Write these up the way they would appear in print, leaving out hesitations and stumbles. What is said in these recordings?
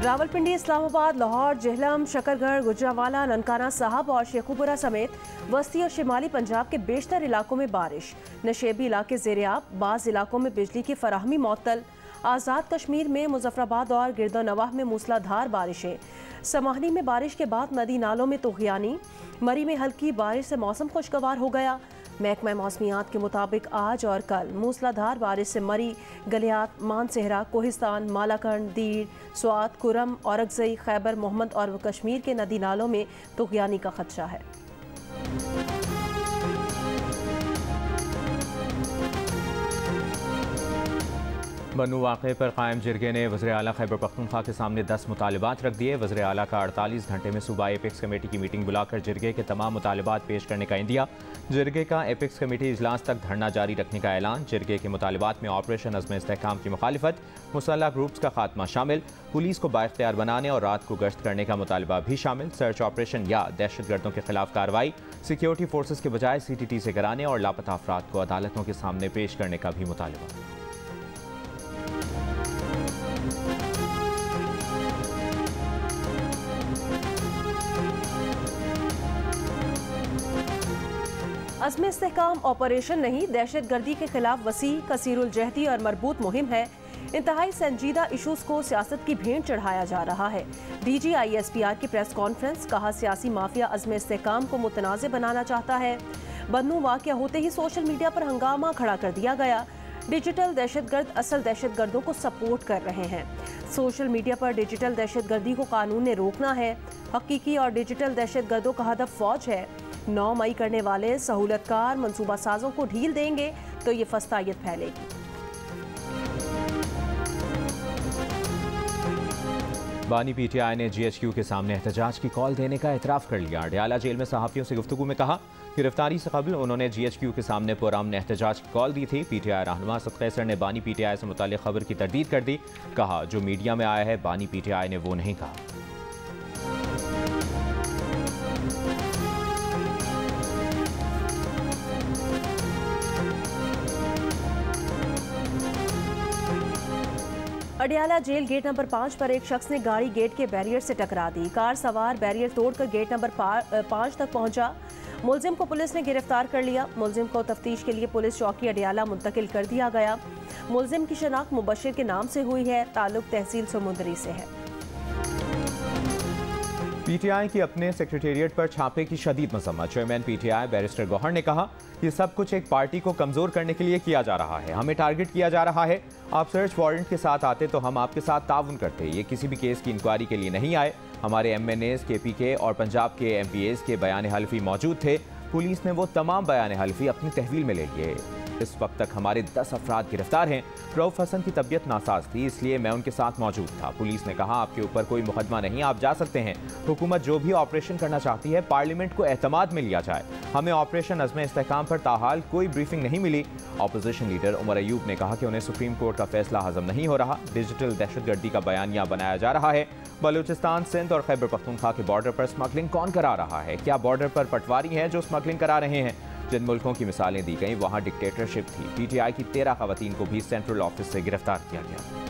रावलपिंडी, इस्लामाबाद, लाहौर, जेहलम, शकरगढ़, गुजरावाला, ननकाना साहब और शेखुपुरा समेत वस्ती और शिमाली पंजाब के बेशतर इलाकों में बारिश। नशेबी इलाके ज़ेरियाब, बाज़ इलाकों में बिजली की फराहमी मुअत्तल। आज़ाद कश्मीर में मुजफ्फराबाद और गिरदनवाह में मूसलाधार बारिशें। समाहनी में बारिश के बाद नदी नालों में तुग़यानी। मरी में हल्की बारिश से मौसम खुशगवार हो गया। महकमा मौसमियात के मुताबिक आज और कल मूसलाधार बारिश से मरी, गलियात, मानसेहरा, कोहिस्तान, मालाकंड, दीर, स्वात, कुरम, औरकजई, खैबर मोहम्मद और कश्मीर के नदी नालों में तुग़यानी का खदशा है। बन्नू वाक़े पर कायम जिरगे ने वज़ीर आला खैबर पख्तूनख्वा के सामने 10 मुतालबात रख दिए। वज़ीर आला का 48 घंटे में सूबाई एपेक्स कमेटी की मीटिंग बुलाकर जिरगे के तमाम मुतालबात पेश करने का इंदिया। जिरगे का एपेक्स कमेटी इजलास तक धरना जारी रखने का ऐलान। जिरगे के मुतालबात में ऑपरेशन अज़्म इस्तेहकाम की मुखालिफत, मुसल्लह ग्रुप्स का खात्मा शामिल, पुलिस को बाइख्तियार बनाने और रात को गश्त करने का मुतालबा भी शामिल, सर्च ऑपरेशन या दहशतगर्दों के खिलाफ कार्रवाई, सिक्योरिटी फोर्सेज के बजाय CTT से कराने और लापता अफराद को अदालतों के सामने पेश करने का भी मुतालबा। अज़्म इस्तेहकाम ऑपरेशन नहीं, दहशत गर्दी के खिलाफ वसी, कसीरुल जहदी और मरबूत मुहिम है। इंतहाई संजीदा इशूज को सियासत की भेंट चढ़ाया जा रहा है। DG ISPR की प्रेस कॉन्फ्रेंस, कहा सियासी माफिया अज़्म इस्तेहकाम को मुतनाज़ बनाना चाहता है। बन्नू वाक़या होते ही सोशल मीडिया पर हंगामा खड़ा कर दिया गया। डिजिटल दहशतगर्द असल दहशतगर्दों को सपोर्ट कर रहे हैं। सोशल मीडिया पर डिजिटल दहशतगर्दी को कानून ने रोकना है। हकीकी और डिजिटल दहशतगर्दों का हदफ फौज है। 9 मई करने वाले सहूलतकार मंसूबा साजों को ढील देंगे तो ये फस्तायत फैलेगी। बानी PTI ने GHQ के सामने एहतजाज की कॉल देने का एतराफ़ कर लिया। अडयाला जेल में सहाफ़ियों से गुफ्तगू में कहा, गिरफ्तारी से कबल उन्होंने GHQ के सामने पुरअमन एहतजाज की कॉल दी थी। PTI रहनुमा असद कैसर ने बानी PTI से मुताल्लिक़ खबर की तरदीद कर दी। कहा, जो मीडिया में आया है बानी PTI ने वो नहीं कहा। अडयाला जेल गेट नंबर 5 पर एक शख्स ने गाड़ी गेट के बैरियर से टकरा दी। कार सवार बैरियर तोड़कर गेट नंबर 5 तक पहुंचा। मुलजिम को पुलिस ने गिरफ्तार कर लिया। मुलजिम को तफ्तीश के लिए पुलिस चौकी अडयाला मुंतकिल कर दिया गया। मुलजिम की शनाख्त मुबशिर के नाम से हुई है। ताल्लुक तहसील समुंदरी से है। PTI की अपने सेक्रेटेरिएट पर छापे की शदीद मजम्मत। चेयरमैन PTI बैरिस्टर गौहर ने कहा, ये सब कुछ एक पार्टी को कमजोर करने के लिए किया जा रहा है। हमें टारगेट किया जा रहा है। आप सर्च वारंट के साथ आते तो हम आपके साथ ताउन करते। ये किसी भी केस की इंक्वायरी के लिए नहीं आए। हमारे MNAs, KPK और पंजाब के MPAs के बयान हल्फी मौजूद थे। पुलिस ने वो तमाम बयान हल्फी अपनी तहवील में ले लिए। इस वक्त तक हमारे 10 अफराद गिरफ्तार हैं। रऊफ हसन की तबीयत नासाज थी, इसलिए मैं उनके साथ मौजूद था। पुलिस ने कहा, आपके ऊपर कोई मुकदमा नहीं, आप जा सकते हैं। हुकूमत जो भी ऑपरेशन करना चाहती है, पार्लियामेंट को एतमाद में लिया जाए। हमें ऑपरेशन अज़्म इस्तेहकाम पर ताहाल कोई ब्रीफिंग नहीं मिली। अपोजिशन लीडर उमर अयूब ने कहा कि उन्हें सुप्रीम कोर्ट का फैसला हजम नहीं हो रहा। डिजिटल दहशतगर्दी का बयानिया बनाया जा रहा है। बलूचिस्तान, सिंध और खैबर पख्तूनख्वा के बॉर्डर पर स्मगलिंग कौन करा रहा है? क्या बॉर्डर पर पटवारी हैं जो स्मगलिंग करा रहे हैं? जिन मुल्कों की मिसालें दी गई वहां डिक्टेटरशिप थी। PTI की 13 खवातीन को भी सेंट्रल ऑफिस से गिरफ्तार किया गया।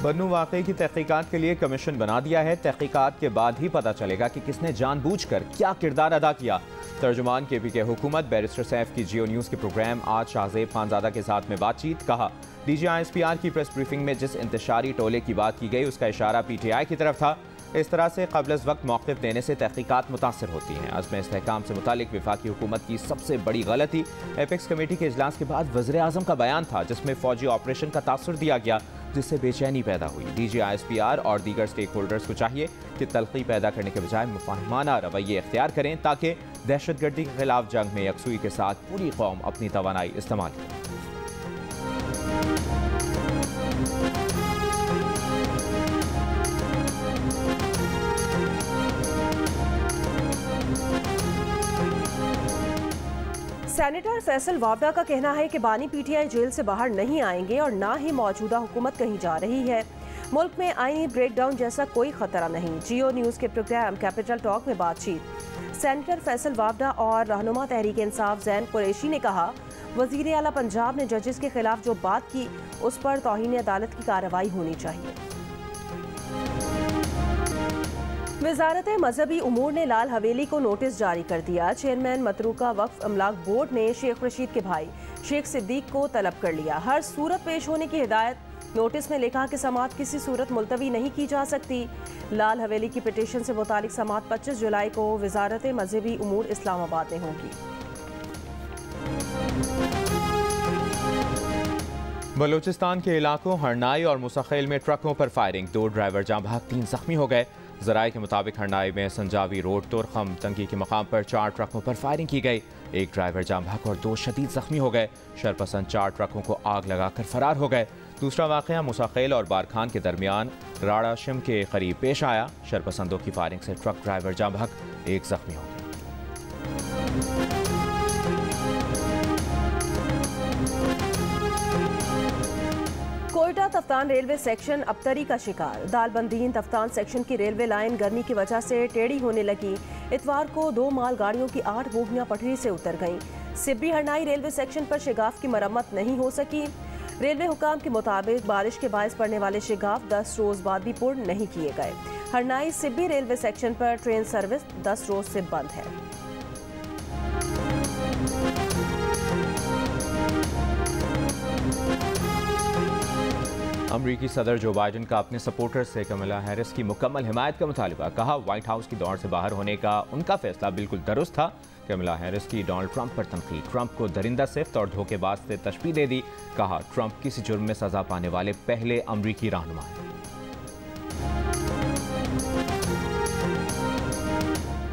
बन्नू वाक़े की तहकीकात के लिए कमीशन बना दिया है। तहकीकात के बाद ही पता चलेगा कि किसने जानबूझकर क्या किरदार अदा किया। तर्जुमान KPK हुकूमत बैरिस्टर सैफ की जियो न्यूज़ के प्रोग्राम आज शाहजेब खानजादा के साथ में बातचीत। कहा, DG ISPR की प्रेस ब्रीफिंग में जिस इंतशारी टोले की बात की गई उसका इशारा PTI की तरफ था। इस तरह से क़ब्ल अज़ वक्त मौक़िफ़ देने से तहकीकात मुतासर होती हैं। अज़्म इस्तेहकाम से मुतालिक वफाकी हुकूमत की सबसे बड़ी गलती एपेक्स कमेटी के इजलास के बाद वज़ीर आज़म का बयान था, जिसमें फ़ौजी ऑपरेशन का तासुर दिया गया, जिससे बेचैनी पैदा हुई। DG ISPR और दीगर स्टेक होल्डर्स को चाहिए कि तल्खी पैदा करने के बजाय मुफाहमाना रवैये इख्तियार करें, ताकि दहशतगर्दी के खिलाफ जंग में यकसुई के साथ पूरी कौम अपनी तवानाई इस्तेमाल करे। सेनेटर फैसल वावड़ा का कहना है कि बानी PTI जेल से बाहर नहीं आएंगे और ना ही मौजूदा हुकूमत कहीं जा रही है। मुल्क में आईनी ब्रेकडाउन जैसा कोई खतरा नहीं। जियो न्यूज़ के प्रोग्राम कैपिटल टॉक में बातचीत। सेनेटर फैसल वावडा और रहनुमा तहरीक इंसाफ जैन कुरैशी ने कहा, वजीर आला पंजाब ने जजेस के खिलाफ जो बात की उस पर तौहीन अदालत की कार्रवाई होनी चाहिए। वजारत मजहबी उमूर ने लाल हवेली को नोटिस जारी कर दिया। चेयरमैन मतरूका वक्फ अमलाक बोर्ड ने शेख रशीद के भाई शेख सिद्दीक को तलब कर लिया। हर सूरत पेश होने की हिदायत। नोटिस में लिखा कि समाअत किसी सूरत मुलतवी नहीं की जा सकती। लाल हवेली की पिटीशन से मुतालिक समाअत 25 जुलाई को वजारत मजहबी उमूर इस्लामाबाद में होगी। बलूचिस्तान के इलाकों हरनाई और मुसखेल में ट्रकों पर फायरिंग। 2 ड्राइवर जाँ भाग 3 जख्मी हो गए। ज़राए के मुताबिक हरनाई में संजावी रोड तुरखम तंगी के मकाम पर 4 ट्रकों पर फायरिंग की गई। 1 ड्राइवर जाँ भाग और 2 शदीद जख्मी हो गए। शरपसंद 4 ट्रकों को आग लगाकर फरार हो गए। दूसरा वाक़या मुसखेल और बारखान के दरमियान राड़ा शिम के करीब पेश आया। शरपसंदों की फायरिंग से ट्रक ड्राइवर जाँ भाग 1 जख्मी हो गया। कोयटा तफ्तान रेलवे सेक्शन अबतरी का शिकार। दालबंदीन तफ्तान सेक्शन की रेलवे लाइन गर्मी की वजह से टेढ़ी होने लगी। इतवार को 2 माल गाड़ियों की 8 बोगियां पटरी से उतर गईं। सिब्बी हरनाई रेलवे सेक्शन पर शिगाफ की मरम्मत नहीं हो सकी। रेलवे हुकाम के मुताबिक बारिश के बायस पड़ने वाले शिगाफ 10 रोज बाद भी पूर्ण नहीं किए गए। हरनाई सिब्बी रेलवे सेक्शन पर ट्रेन सर्विस 10 रोज से बंद है। अमरीकी सदर जो बाइडन का अपने सपोर्टर से कमला हैरिस की मुकम्मल हिमायत का मुतालबा। कहा, व्हाइट हाउस की दौड़ से बाहर होने का उनका फैसला बिल्कुल दुरुस्त था। कमला हैरिस की डोनाल्ड ट्रंप पर तनकीद। ट्रंप को दरिंदा सिफ्त और धोखेबाज से तशबीह दे दी। कहा, ट्रंप किसी जुर्म में सजा पाने वाले पहले अमरीकी रहनुमा हैं।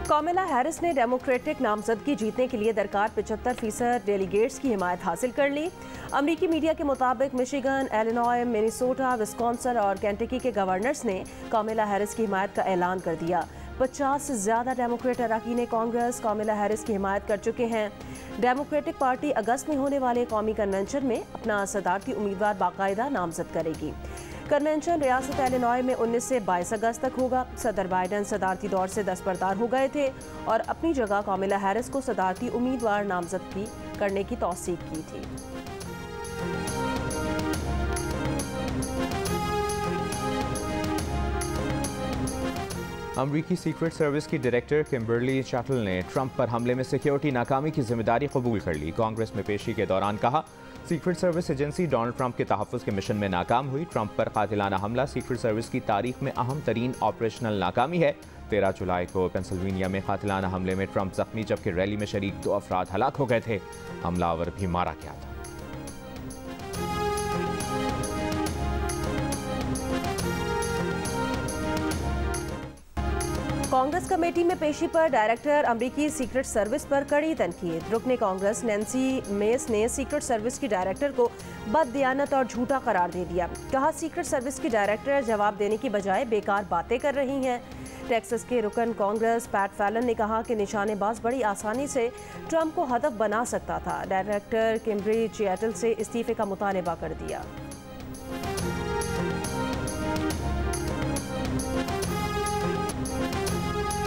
कमला हैरिस ने डेमोक्रेटिक नामजदगी जीतने के लिए दरकार 75% डेलीगेट्स की हिमायत हासिल कर ली। अमरीकी मीडिया के मुताबिक मिशिगन, इलिनॉय, मिनेसोटा, विस्कॉन्सिन और केंटकी के गवर्नर्स ने कमला हैरिस की हिमायत का ऐलान कर दिया। 50 से ज्यादा डेमोक्रेट अरकान कांग्रेस कमला हैरिस की हिमायत कर चुके हैं। डेमोक्रेटिक पार्टी अगस्त में होने वाले कौमी कन्वेंशन में अपना सदारती उम्मीदवार बाकायदा नामजद करेगी। कन्वेंशन रियासत इलिनॉय में 19 से 22 अगस्त तक होगा। सदर बाइडन सदारती दौर से दस्तबरदार हो गए थे और अपनी जगह कमला हैरिस को सदारती उम्मीदवार नामजद करने की तौसीक की थी। अमरीकी सीक्रेट सर्विस की डायरेक्टर किम्बरली चैटल ने ट्रंप पर हमले में सिक्योरिटी नाकामी की जिम्मेदारी कबूल कर ली। कांग्रेस में पेशी के दौरान कहा, secret service agency Donald Trump के तहफ़्फ़ुज़ के मिशन में नाकाम हुई। ट्रंप पर कातिलाना हमला सीक्रेट सर्विस की तारीख में अहम तरीन ऑपरेशनल नाकामी है। 13 जुलाई को पेंसिल्वेनिया में कातिलाना हमले में ट्रंप जख्मी जबकि रैली में शरीक 2 अफराद हलाक हो गए थे। हमलावर भी मारा गया था। कांग्रेस कमेटी में पेशी पर डायरेक्टर अमरीकी सीक्रेट सर्विस पर कड़ी तनकीद। रुकने कांग्रेस नैन्सी मेस ने सीक्रेट सर्विस की डायरेक्टर को बददियानत और झूठा करार दे दिया। कहा, सीक्रेट सर्विस की डायरेक्टर जवाब देने की बजाय बेकार बातें कर रही हैं। टेक्सास के रुकन कांग्रेस पैट फैलन ने कहा कि निशानेबाज बड़ी आसानी से ट्रंप को हदफ बना सकता था। डायरेक्टर किम्बरली चैटल से इस्तीफे का मुतालबा कर दिया।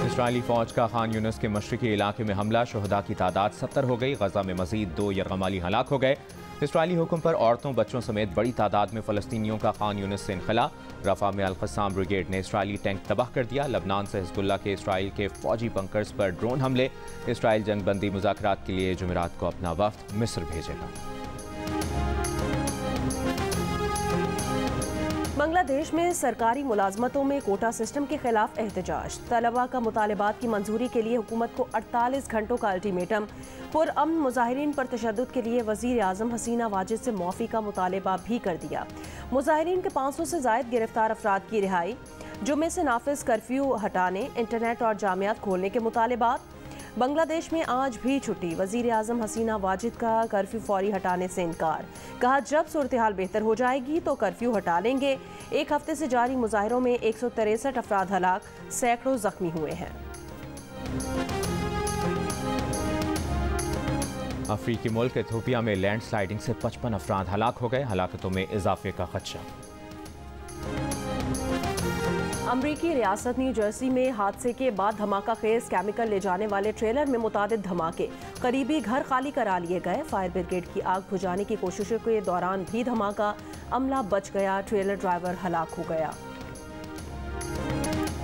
इस्राइली फौज का खान यूनिस के मशरकी इलाके में हमला। शुहदा की तादाद 70 हो गई। गजा में मजीद 2 यरगमाली हलाक हो गए। इस्राइली हुक्म पर औरतों बच्चों समेत बड़ी तादाद में फ़लस्तीनियों का खान यूनिस से इनखला। रफा में अल-क़स्साम ब्रिगेड ने इस्राइली टैंक तबाह कर दिया। लबनान से हिज़्बुल्लाह के इस्राइल के फौजी बंकर्स पर ड्रोन हमले। इस्राइल जंगबंदी मुज़ाकरात के लिए जुमेरात को अपना वफ्द मिस्र भेजेगा। बांग्लादेश में सरकारी मुलाजमतों में कोटा सिस्टम के खिलाफ एहतजाज। तलबा का मुतालबात की मंजूरी के लिए हुकूमत को 48 घंटों का अल्टीमेटम। पुरअमन मुजाहिरीन पर तशद्दुद के लिए वज़ीर आज़म हसीना वाजिद से मौफ़ी का मुतालबा भी कर दिया। मुजाहिरीन के 500 से ज़ायद गिरफ्तार अफराद की रिहाई। जुमे से नाफिज कर्फ्यू हटाने, इंटरनेट और जामियात खोलने के मुतालबात। बांग्लादेश में आज भी छुट्टी। वज़ीर आज़म हसीना वाजिद का कर्फ्यू फौरी हटाने से इनकार। कहा, जब सूरत हाल बेहतर हो जाएगी तो कर्फ्यू हटा लेंगे। 1 हफ्ते से जारी मुजाहिरों में 163 अफराद हलाक, सैकड़ों जख्मी हुए हैं। अफ्रीकी मुल्क इथियोपिया में लैंडस्लाइडिंग से 55 अफराद हलाक हो गए। हलाकतों में इजाफे का खदशा। अमरीकी रियासत न्यू जर्सी में हादसे के बाद धमाका खेज केमिकल ले जाने वाले ट्रेलर में मुतादिद धमाके, करीबी घर खाली करा लिए गए। फायर ब्रिगेड की आग बुझाने की कोशिशों के दौरान भी धमाका, अमला बच गया, ट्रेलर ड्राइवर हलाक हो गया।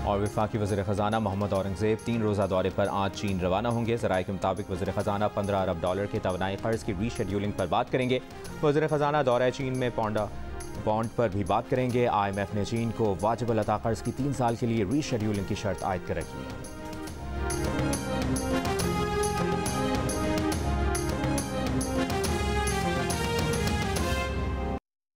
और वफाकी वज़ीर ख़जाना मोहम्मद औरंगज़ेब 3 रोज़ा दौरे पर आज चीन रवाना होंगे। ज़राए के मुताबिक वज़ीर ख़जाना $15 अरब के तवानाई क़र्ज़ की रीशेड्यूलिंग पर बात करेंगे। वज़ीर ख़जाना दौरा चीन में बॉन्ड पर भी बात करेंगे। IMF ने चीन को वाजिब अता क़र्ज़ की 3 साल के लिए रीशेड्यूलिंग की शर्त आयद कर रखी है।